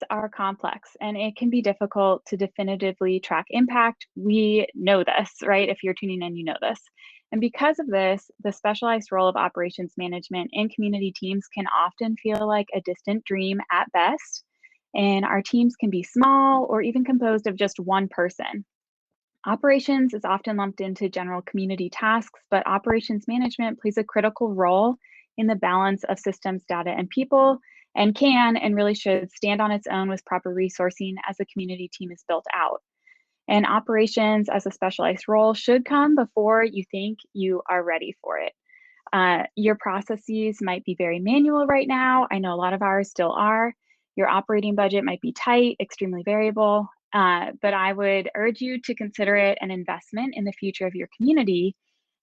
are complex and it can be difficult to definitively track impact. We know this, right? If you're tuning in, you know this. And because of this, the specialized role of operations management in community teams can often feel like a distant dream at best. And our teams can be small or even composed of just one person. Operations is often lumped into general community tasks, but operations management plays a critical role in the balance of systems, data, and people, and can and really should stand on its own with proper resourcing as a community team is built out. And operations as a specialized role should come before you think you are ready for it. Your processes might be very manual right now. I know a lot of ours still are. Your operating budget might be tight, extremely variable, but I would urge you to consider it an investment in the future of your community.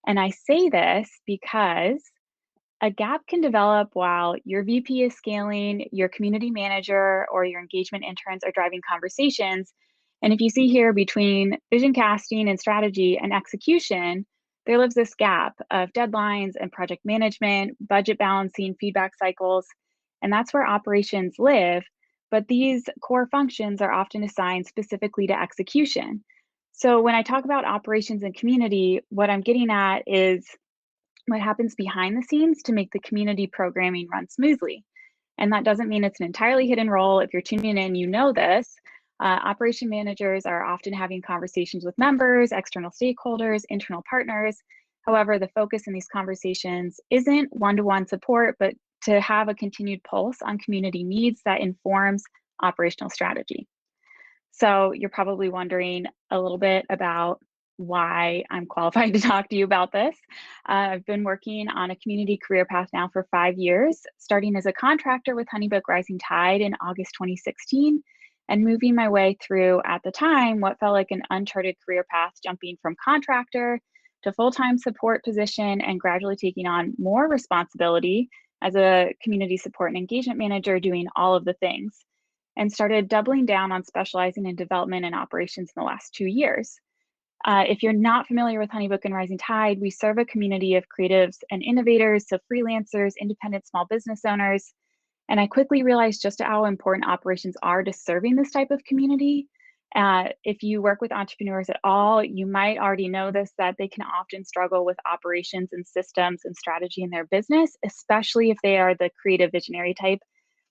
And I say this because a gap can develop while your VP is scaling, your community manager or your engagement interns are driving conversations. And if you see here between vision casting and strategy and execution, there lives this gap of deadlines and project management, budget balancing, feedback cycles, and that's where operations live. But these core functions are often assigned specifically to execution. So when I talk about operations and community, what I'm getting at is what happens behind the scenes to make the community programming run smoothly. And that doesn't mean it's an entirely hidden role. If you're tuning in, you know this. Operation managers are often having conversations with members, external stakeholders, internal partners. However, the focus in these conversations isn't one-to-one support, but to have a continued pulse on community needs that informs operational strategy. So you're probably wondering a little bit about why I'm qualified to talk to you about this. I've been working on a community career path now for 5 years, starting as a contractor with HoneyBook Rising Tide in August 2016, and moving my way through, at the time, what felt like an uncharted career path, jumping from contractor to full-time support position and gradually taking on more responsibility as a community support and engagement manager, doing all of the things, and started doubling down on specializing in development and operations in the last 2 years. If you're not familiar with HoneyBook and Rising Tide, we serve a community of creatives and innovators, so freelancers, independent small business owners. And I quickly realized just how important operations are to serving this type of community. If you work with entrepreneurs at all, you might already know this, that they can often struggle with operations and systems and strategy in their business, especially if they are the creative visionary type,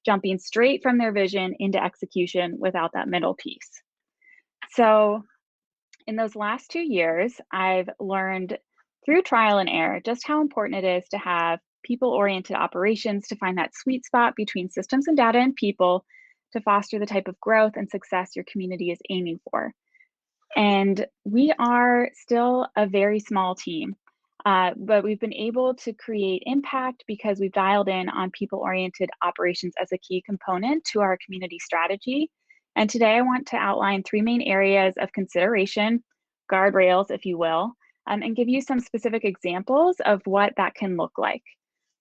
jumping straight from their vision into execution without that middle piece. So in those last 2 years, I've learned through trial and error just how important it is to have people-oriented operations, to find that sweet spot between systems and data and people to foster the type of growth and success your community is aiming for. And we are still a very small team, but we've been able to create impact because we've dialed in on people-oriented operations as a key component to our community strategy. And today I want to outline 3 main areas of consideration, guardrails, if you will, and give you some specific examples of what that can look like.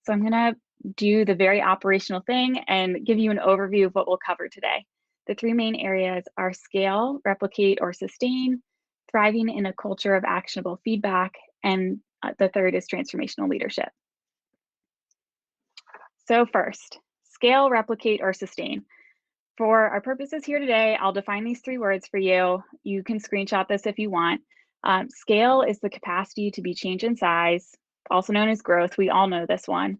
So I'm gonna do the very operational thing and give you an overview of what we'll cover today. The 3 main areas are scale, replicate, or sustain, thriving in a culture of actionable feedback, and the third is transformational leadership. So first, scale, replicate, or sustain. For our purposes here today, I'll define these 3 words for you. You can screenshot this if you want. Scale is the capacity to be changed in size, also known as growth. We all know this one.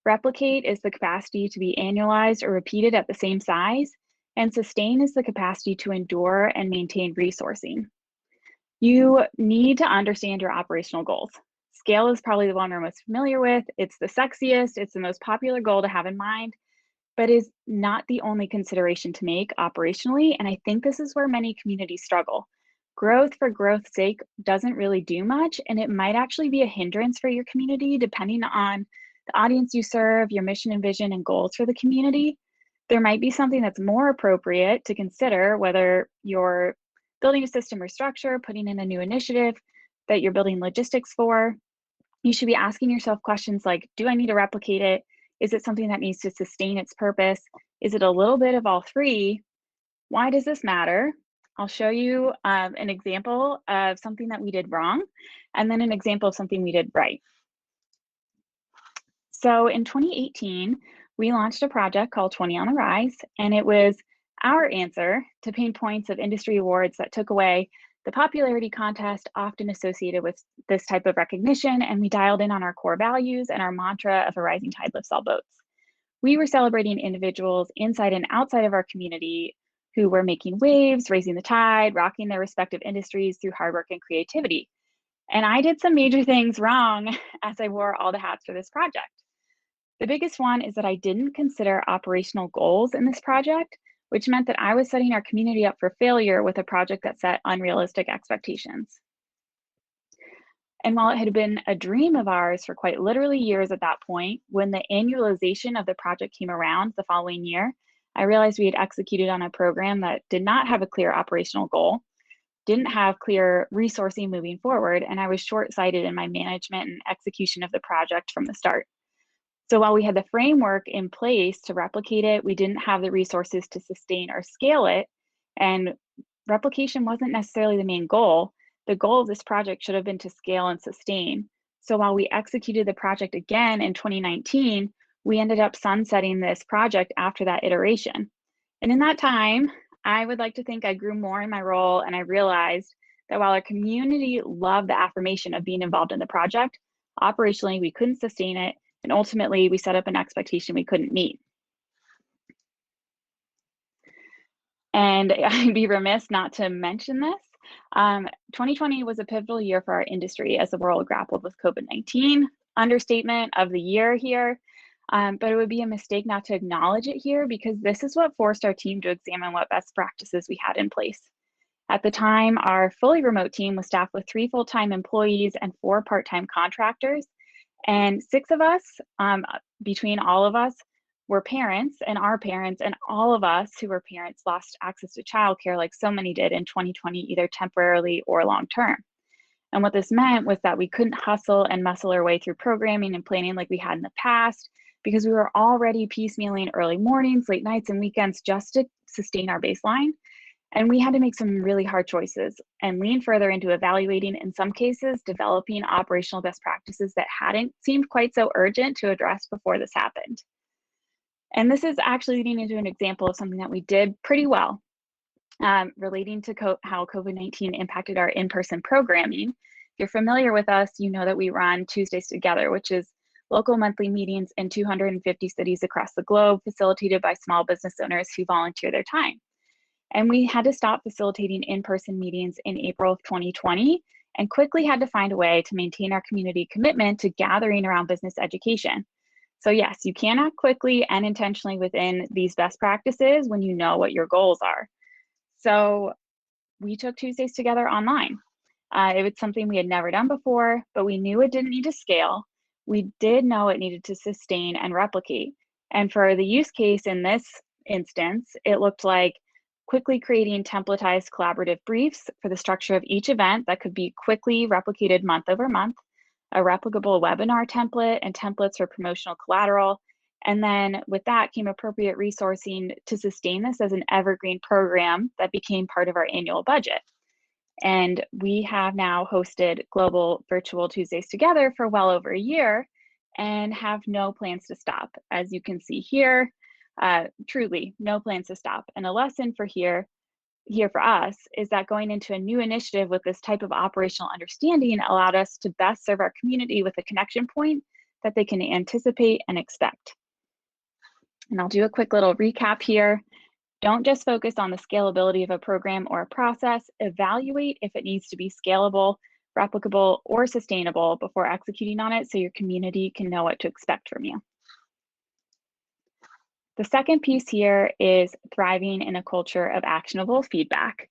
Replicate is the capacity to be annualized or repeated at the same size. And sustain is the capacity to endure and maintain resourcing. You need to understand your operational goals. Scale is probably the one we're most familiar with. It's the sexiest, it's the most popular goal to have in mind, but is not the only consideration to make operationally. And I think this is where many communities struggle. Growth for growth's sake doesn't really do much, and it might actually be a hindrance for your community depending on the audience you serve, your mission and vision and goals for the community. There might be something that's more appropriate to consider, whether you're building a system or structure, putting in a new initiative that you're building logistics for. You should be asking yourself questions like, do I need to replicate it? Is it something that needs to sustain its purpose? Is it a little bit of all 3? Why does this matter? I'll show you an example of something that we did wrong, and then an example of something we did right. So in 2018, we launched a project called 20 on the Rise, and it was Our answer to pain points of industry awards that took away the popularity contest often associated with this type of recognition, and we dialed in on our core values and our mantra of a rising tide lifts all boats. We were celebrating individuals inside and outside of our community who were making waves, raising the tide, rocking their respective industries through hard work and creativity. And I did some major things wrong as I wore all the hats for this project. The biggest one is that I didn't consider operational goals in this project, which meant that I was setting our community up for failure with a project that set unrealistic expectations. And while it had been a dream of ours for quite literally years at that point, when the annualization of the project came around the following year, I realized we had executed on a program that did not have a clear operational goal, didn't have clear resourcing moving forward, and I was short-sighted in my management and execution of the project from the start. So while we had the framework in place to replicate it, we didn't have the resources to sustain or scale it, and replication wasn't necessarily the main goal. The goal of this project should have been to scale and sustain. So while we executed the project again in 2019, we ended up sunsetting this project after that iteration. And in that time, I would like to think I grew more in my role, and I realized that while our community loved the affirmation of being involved in the project, operationally we couldn't sustain it, and ultimately we set up an expectation we couldn't meet. And I'd be remiss not to mention this. 2020 was a pivotal year for our industry as the world grappled with COVID-19. Understatement of the year here, but it would be a mistake not to acknowledge it here, because this is what forced our team to examine what best practices we had in place. At the time, our fully remote team was staffed with 3 full-time employees and 4 part-time contractors, and 6 of us, between all of us, were parents, and our parents, and all of us who were parents lost access to childcare like so many did in 2020, either temporarily or long-term. And what this meant was that we couldn't hustle and muscle our way through programming and planning like we had in the past, because we were already piecemealing early mornings, late nights, and weekends just to sustain our baseline. And we had to make some really hard choices and lean further into evaluating, in some cases, developing operational best practices that hadn't seemed quite so urgent to address before this happened. And this is actually leading into an example of something that we did pretty well, relating to how COVID-19 impacted our in-person programming. If you're familiar with us, you know that we run Tuesdays Together, which is local monthly meetings in 250 cities across the globe, facilitated by small business owners who volunteer their time. And we had to stop facilitating in-person meetings in April of 2020 and quickly had to find a way to maintain our community commitment to gathering around business education. So yes, you can act quickly and intentionally within these best practices when you know what your goals are. So we took Tuesdays Together online. It was something we had never done before, but we knew it didn't need to scale. We did know it needed to sustain and replicate. And for the use case in this instance, it looked like quickly creating templatized collaborative briefs for the structure of each event that could be quickly replicated month over month, a replicable webinar template, and templates for promotional collateral. And then with that came appropriate resourcing to sustain this as an evergreen program that became part of our annual budget. And we have now hosted global virtual Tuesdays Together for well over a year and have no plans to stop. As you can see here, truly no plans to stop. And a lesson for here for us is that going into a new initiative with this type of operational understanding allowed us to best serve our community with a connection point that they can anticipate and expect. And I'll do a quick little recap here. Don't just focus on the scalability of a program or a process. Evaluate if it needs to be scalable, replicable, or sustainable before executing on it so your community can know what to expect from you. The second piece here is thriving in a culture of actionable feedback.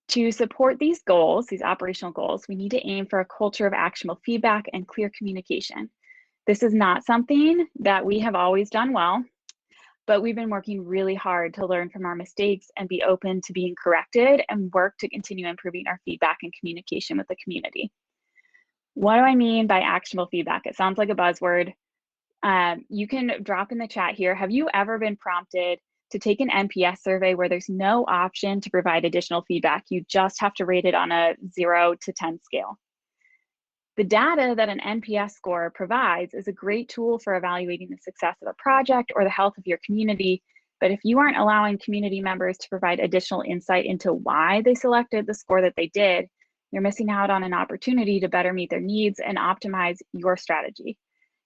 To support these goals, these operational goals, we need to aim for a culture of actionable feedback and clear communication. This is not something that we have always done well, but we've been working really hard to learn from our mistakes and be open to being corrected and work to continue improving our feedback and communication with the community. What do I mean by actionable feedback? It sounds like a buzzword. You can drop in the chat here. Have you ever been prompted to take an NPS survey where there's no option to provide additional feedback? You just have to rate it on a 0 to 10 scale. The data that an NPS score provides is a great tool for evaluating the success of a project or the health of your community. But if you aren't allowing community members to provide additional insight into why they selected the score that they did, you're missing out on an opportunity to better meet their needs and optimize your strategy.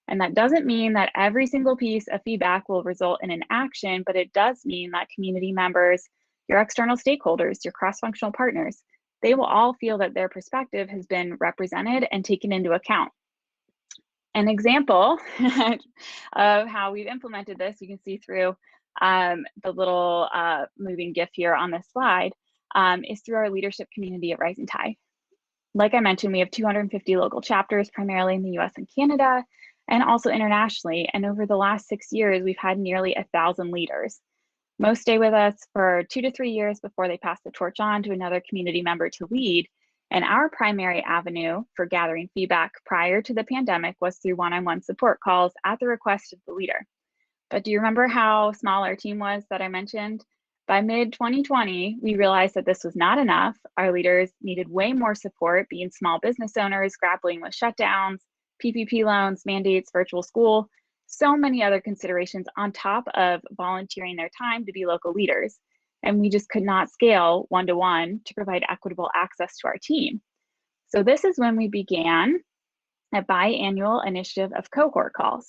And that doesn't mean that every single piece of feedback will result in an action, but it does mean that community members, your external stakeholders, your cross-functional partners, they will all feel that their perspective has been represented and taken into account. An example of how we've implemented this, you can see through the little moving GIF here on this slide, is through our leadership community at Rising Tide. Like I mentioned, we have 250 local chapters, primarily in the US and Canada, and also internationally. And over the last 6 years, we've had nearly 1,000 leaders. Most stay with us for 2 to 3 years before they pass the torch on to another community member to lead. And our primary avenue for gathering feedback prior to the pandemic was through one-on-one support calls at the request of the leader. But do you remember how small our team was that I mentioned? By mid-2020, we realized that this was not enough. Our leaders needed way more support, being small business owners, grappling with shutdowns, PPP loans, mandates, virtual school, so many other considerations on top of volunteering their time to be local leaders. And we just could not scale one-to-one to provide equitable access to our team. So this is when we began a biannual initiative of cohort calls.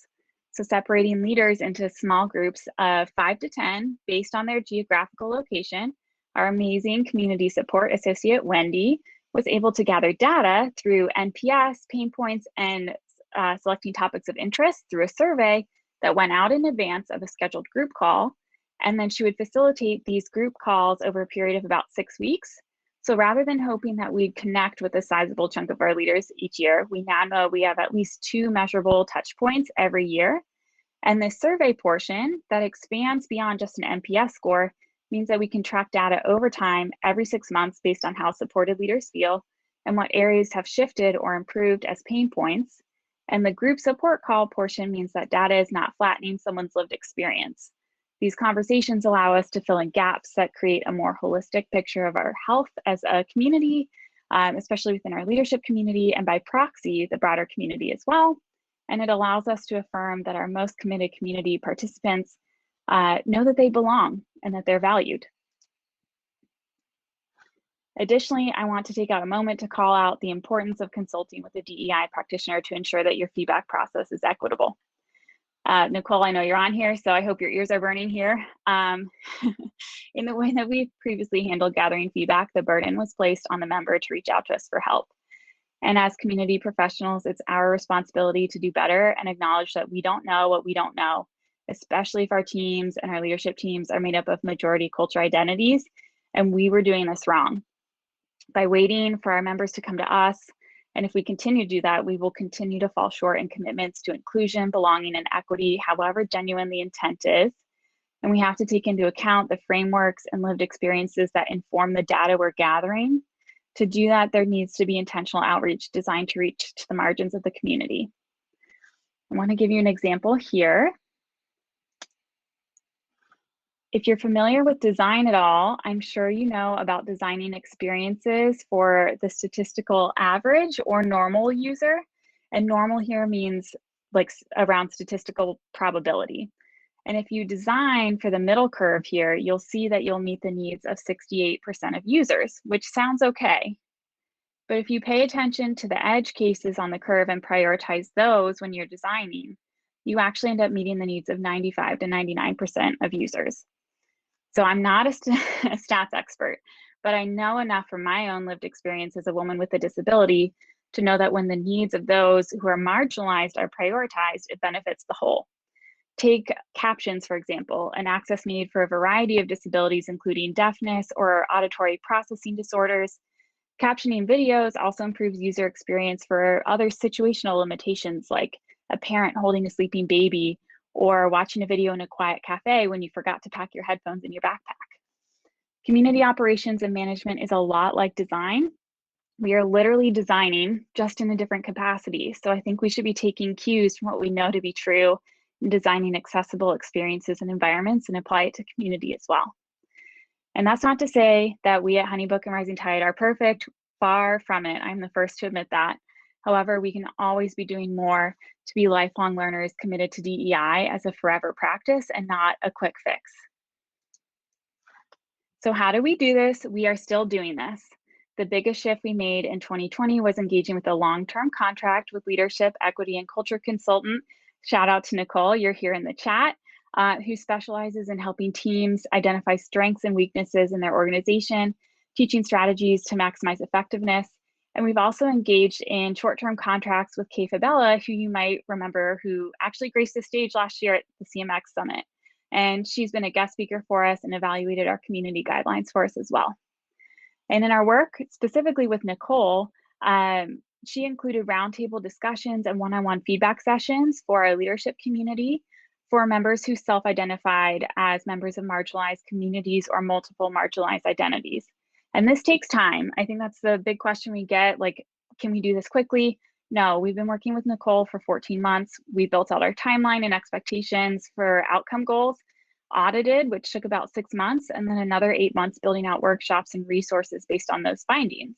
So separating leaders into small groups of 5 to 10 based on their geographical location. Our amazing community support associate, Wendy, was able to gather data through NPS, pain points, and selecting topics of interest through a survey that went out in advance of a scheduled group call. And then she would facilitate these group calls over a period of about 6 weeks. So rather than hoping that we'd connect with a sizable chunk of our leaders each year, we now know we have at least 2 measurable touch points every year. And this survey portion that expands beyond just an NPS score means that we can track data over time every 6 months based on how supported leaders feel and what areas have shifted or improved as pain points. And the group support call portion means that data is not flattening someone's lived experience. These conversations allow us to fill in gaps that create a more holistic picture of our health as a community, especially within our leadership community, and by proxy, the broader community as well. And it allows us to affirm that our most committed community participants know that they belong and that they're valued. Additionally, I want to take out a moment to call out the importance of consulting with a DEI practitioner to ensure that your feedback process is equitable. Nicole, I know you're on here, so I hope your ears are burning here. In the way that we've previously handled gathering feedback, the burden was placed on the member to reach out to us for help. And as community professionals, it's our responsibility to do better and acknowledge that we don't know what we don't know, especially if our teams and our leadership teams are made up of majority culture identities, and we were doing this wrong. By waiting for our members to come to us, and if we continue to do that, we will continue to fall short in commitments to inclusion, belonging, and equity, however genuine the intent is. And we have to take into account the frameworks and lived experiences that inform the data we're gathering. To do that, there needs to be intentional outreach designed to reach to the margins of the community. I want to give you an example here. If you're familiar with design at all, I'm sure you know about designing experiences for the statistical average or normal user. And normal here means like around statistical probability. And if you design for the middle curve here, you'll see that you'll meet the needs of 68% of users, which sounds okay. But if you pay attention to the edge cases on the curve and prioritize those when you're designing, you actually end up meeting the needs of 95 to 99% of users. So I'm not a stats expert, but I know enough from my own lived experience as a woman with a disability to know that when the needs of those who are marginalized are prioritized, it benefits the whole. Take captions, for example, an access need for a variety of disabilities, including deafness or auditory processing disorders. Captioning videos also improves user experience for other situational limitations, like a parent holding a sleeping baby or watching a video in a quiet cafe when you forgot to pack your headphones in your backpack. Community operations and management is a lot like design. We are literally designing just in a different capacity. So I think we should be taking cues from what we know to be true and designing accessible experiences and environments and apply it to community as well. And that's not to say that we at HoneyBook and Rising Tide are perfect, far from it. I'm the first to admit that. However, we can always be doing more to be lifelong learners committed to DEI as a forever practice and not a quick fix. So how do we do this? We are still doing this. The biggest shift we made in 2020 was engaging with a long-term contract with leadership, equity, and culture consultant. Shout out to Nicole, you're here in the chat, who specializes in helping teams identify strengths and weaknesses in their organization, teaching strategies to maximize effectiveness. And we've also engaged in short-term contracts with Kait, who you might remember, who actually graced the stage last year at the CMX Summit. And she's been a guest speaker for us and evaluated our community guidelines for us as well. And in our work, specifically with Nicole, she included roundtable discussions and one-on-one feedback sessions for our leadership community for members who self-identified as members of marginalized communities or multiple marginalized identities. And this takes time. I think that's the big question we get, like, can we do this quickly? No, we've been working with Nicole for 14 months. We built out our timeline and expectations for outcome goals, audited, which took about 6 months, and then another 8 months building out workshops and resources based on those findings.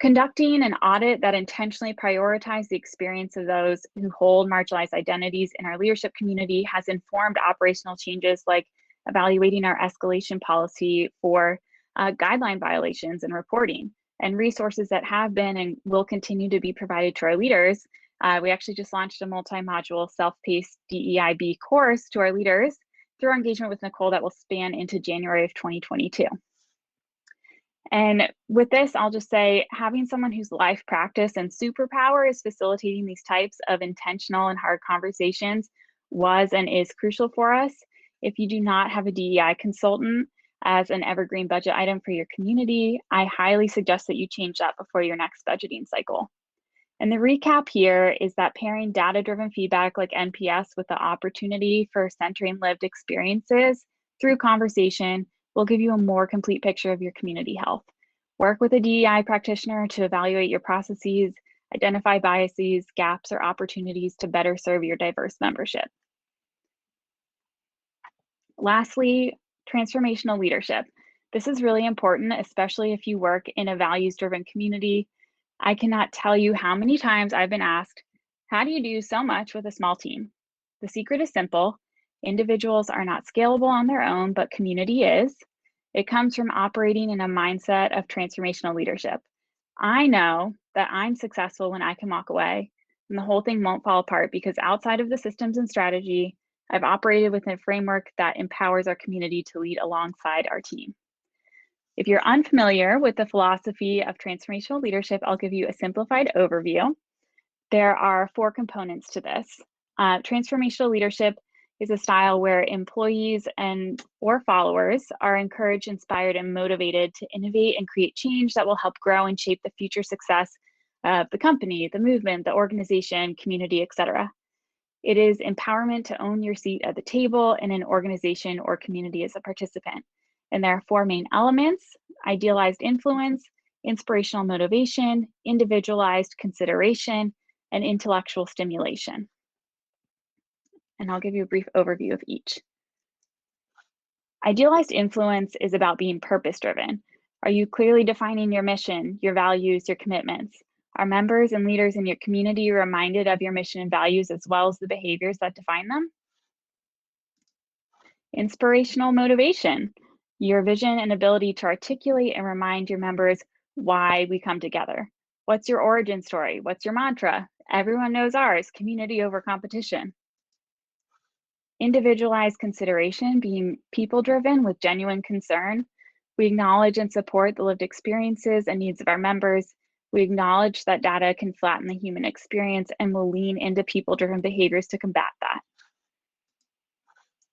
Conducting an audit that intentionally prioritized the experience of those who hold marginalized identities in our leadership community has informed operational changes like evaluating our escalation policy for guideline violations and reporting, and resources that have been and will continue to be provided to our leaders. We actually just launched a multi-module self-paced DEIB course to our leaders through our engagement with Nicole that will span into January of 2022. And with this, I'll just say, having someone whose life practice and superpower is facilitating these types of intentional and hard conversations was and is crucial for us. If you do not have a DEI consultant as an evergreen budget item for your community, I highly suggest that you change that before your next budgeting cycle. And the recap here is that pairing data-driven feedback like NPS with the opportunity for centering lived experiences through conversation will give you a more complete picture of your community health. Work with a DEI practitioner to evaluate your processes, identify biases, gaps, or opportunities to better serve your diverse membership. Lastly, transformational leadership. This is really important, especially if you work in a values-driven community. I cannot tell you how many times I've been asked, how do you do so much with a small team? The secret is simple. Individuals are not scalable on their own, but community is. It comes from operating in a mindset of transformational leadership. I know that I'm successful when I can walk away and the whole thing won't fall apart because outside of the systems and strategy, I've operated within a framework that empowers our community to lead alongside our team. If you're unfamiliar with the philosophy of transformational leadership, I'll give you a simplified overview. There are 4 components to this. Transformational leadership is a style where employees or followers are encouraged, inspired, and motivated to innovate and create change that will help grow and shape the future success of the company, the movement, the organization, community, etc. It is empowerment to own your seat at the table in an organization or community as a participant. And there are 4 main elements: idealized influence, inspirational motivation, individualized consideration, and intellectual stimulation. And I'll give you a brief overview of each. Idealized influence is about being purpose-driven. Are you clearly defining your mission, your values, your commitments? Are members and leaders in your community reminded of your mission and values as well as the behaviors that define them? Inspirational motivation, your vision and ability to articulate and remind your members why we come together. What's your origin story? What's your mantra? Everyone knows ours, community over competition. Individualized consideration, being people-driven with genuine concern. We acknowledge and support the lived experiences and needs of our members. We acknowledge that data can flatten the human experience and will lean into people-driven behaviors to combat that.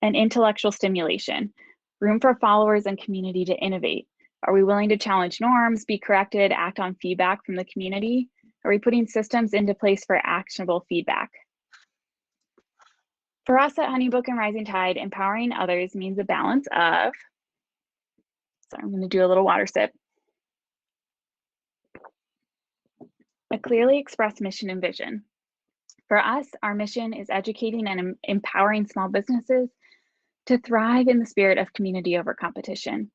And intellectual stimulation, room for followers and community to innovate. Are we willing to challenge norms, be corrected, act on feedback from the community? Are we putting systems into place for actionable feedback? For us at HoneyBook and Rising Tide, empowering others means a balance of, so I'm going to do a little water sip, a clearly expressed mission and vision. For us, our mission is educating and empowering small businesses to thrive in the spirit of community over competition.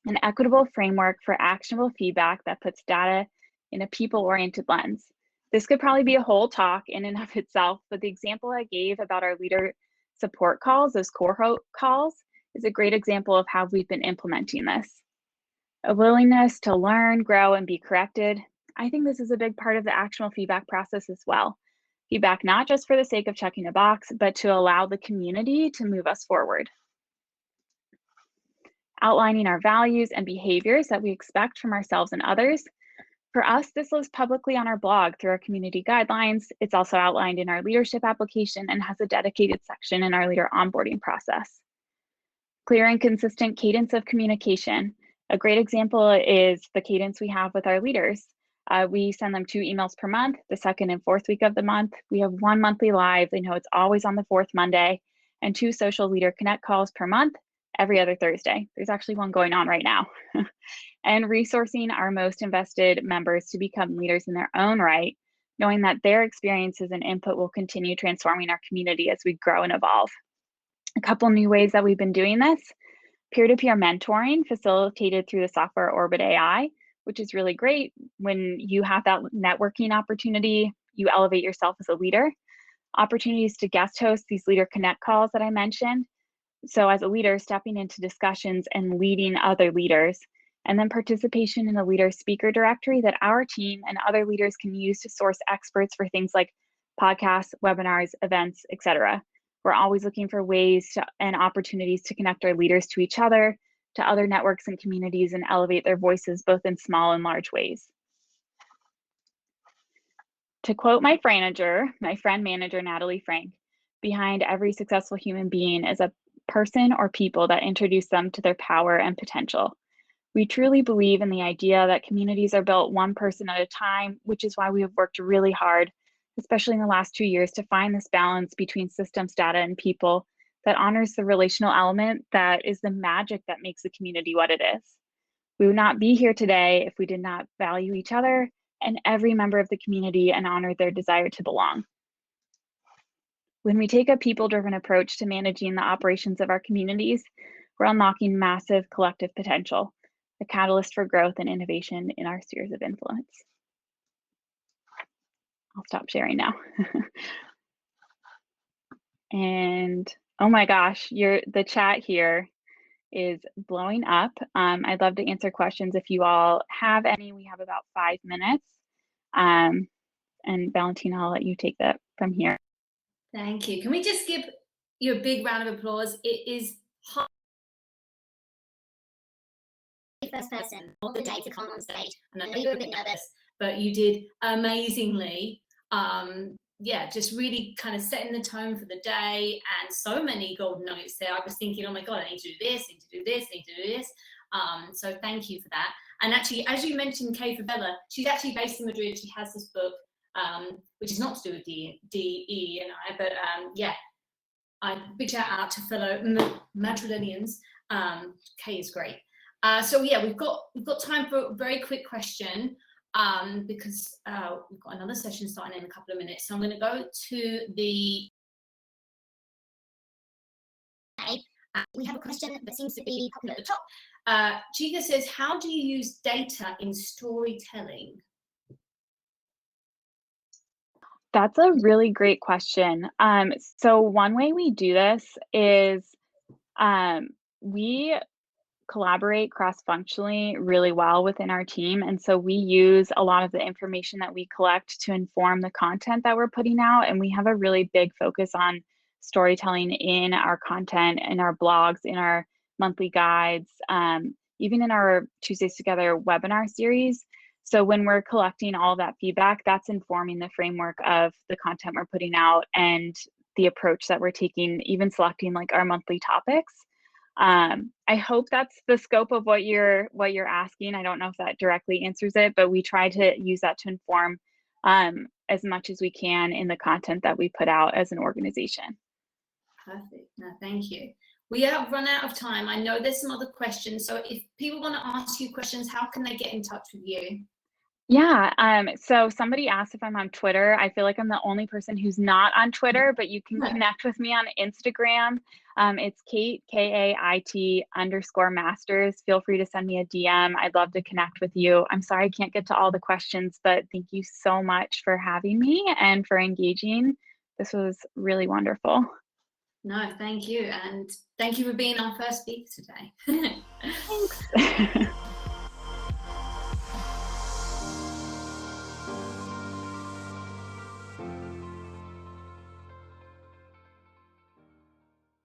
An equitable framework for actionable feedback that puts data in a people-oriented lens. This could probably be a whole talk in and of itself, but the example I gave about our leader support calls, those cohort calls, is a great example of how we've been implementing this. A willingness to learn, grow, and be corrected. I think this is a big part of the actionable feedback process as well. Feedback not just for the sake of checking a box, but to allow the community to move us forward. Outlining our values and behaviors that we expect from ourselves and others. For us, this lives publicly on our blog through our community guidelines. It's also outlined in our leadership application and has a dedicated section in our leader onboarding process. Clear and consistent cadence of communication. A great example is the cadence we have with our leaders. We send them 2 emails per month, the 2nd and 4th week of the month. We have 1 monthly live. They know it's always on the 4th Monday, and 2 social leader connect calls per month, every other Thursday. There's actually one going on right now. And resourcing our most invested members to become leaders in their own right, knowing that their experiences and input will continue transforming our community as we grow and evolve. A couple new ways that we've been doing this: peer-to-peer mentoring facilitated through the software Orbit AI, which is really great. When you have that networking opportunity, you elevate yourself as a leader. Opportunities to guest host these leader connect calls that I mentioned. So as a leader, stepping into discussions and leading other leaders, and then participation in a leader speaker directory that our team and other leaders can use to source experts for things like podcasts, webinars, events, etc. We're always looking for ways and opportunities to connect our leaders to each other, to other networks and communities, and elevate their voices both in small and large ways. To quote my friend manager, Natalie Frank, behind every successful human being is a person or people that introduce them to their power and potential. We truly believe in the idea that communities are built one person at a time, which is why we have worked really hard, especially in the last 2 years, to find this balance between systems, data, and people that honors the relational element that is the magic that makes the community what it is. We would not be here today if we did not value each other and every member of the community and honor their desire to belong. When we take a people-driven approach to managing the operations of our communities, we're unlocking massive collective potential, a catalyst for growth and innovation in our spheres of influence. I'll stop sharing now. And oh my gosh, the chat here is blowing up. I'd love to answer questions if you all have any. We have about 5 minutes. And Valentina, I'll let you take that from here. Thank you. Can we just give you a big round of applause? It is hard. First person of the day to come on stage, and I know you were a bit nervous, but you did amazingly. Yeah, just really kind of setting the tone for the day, and so many golden nuggets there. I was thinking, oh my God, I need to do this, I need to do this, I need to do this. So thank you for that. And actually, as you mentioned, Kay Favela, she's actually based in Madrid. She has this book, which is not to do with DE and I, but yeah, I big shout out to fellow Madrilenians. Kay is great. So yeah, we've got time for a very quick question. Because we've got another session starting in a couple of minutes. So I'm going to go to the... we have a question that seems to be popular at the top. Chica says, how do you use data in storytelling? That's a really great question. So one way we do this is we collaborate cross-functionally really well within our team. And so we use a lot of the information that we collect to inform the content that we're putting out. And we have a really big focus on storytelling in our content, in our blogs, in our monthly guides, even in our Tuesdays Together webinar series. So when we're collecting all that feedback, that's informing the framework of the content we're putting out and the approach that we're taking, even selecting like our monthly topics. I hope that's the scope of what you're asking. I don't know if that directly answers it, but we try to use that to inform as much as we can in the content that we put out as an organization. Perfect. No, thank you. We have run out of time. I know there's some other questions. So if people want to ask you questions, how can they get in touch with you? Yeah, so somebody asked if I'm on Twitter. I feel like I'm the only person who's not on Twitter, but you can connect with me on Instagram. It's Kait, Kait _masters. Feel free to send me a DM. I'd love to connect with you. I'm sorry I can't get to all the questions, but thank you so much for having me and for engaging. This was really wonderful. No, thank you. And thank you for being our first speaker today. Thanks.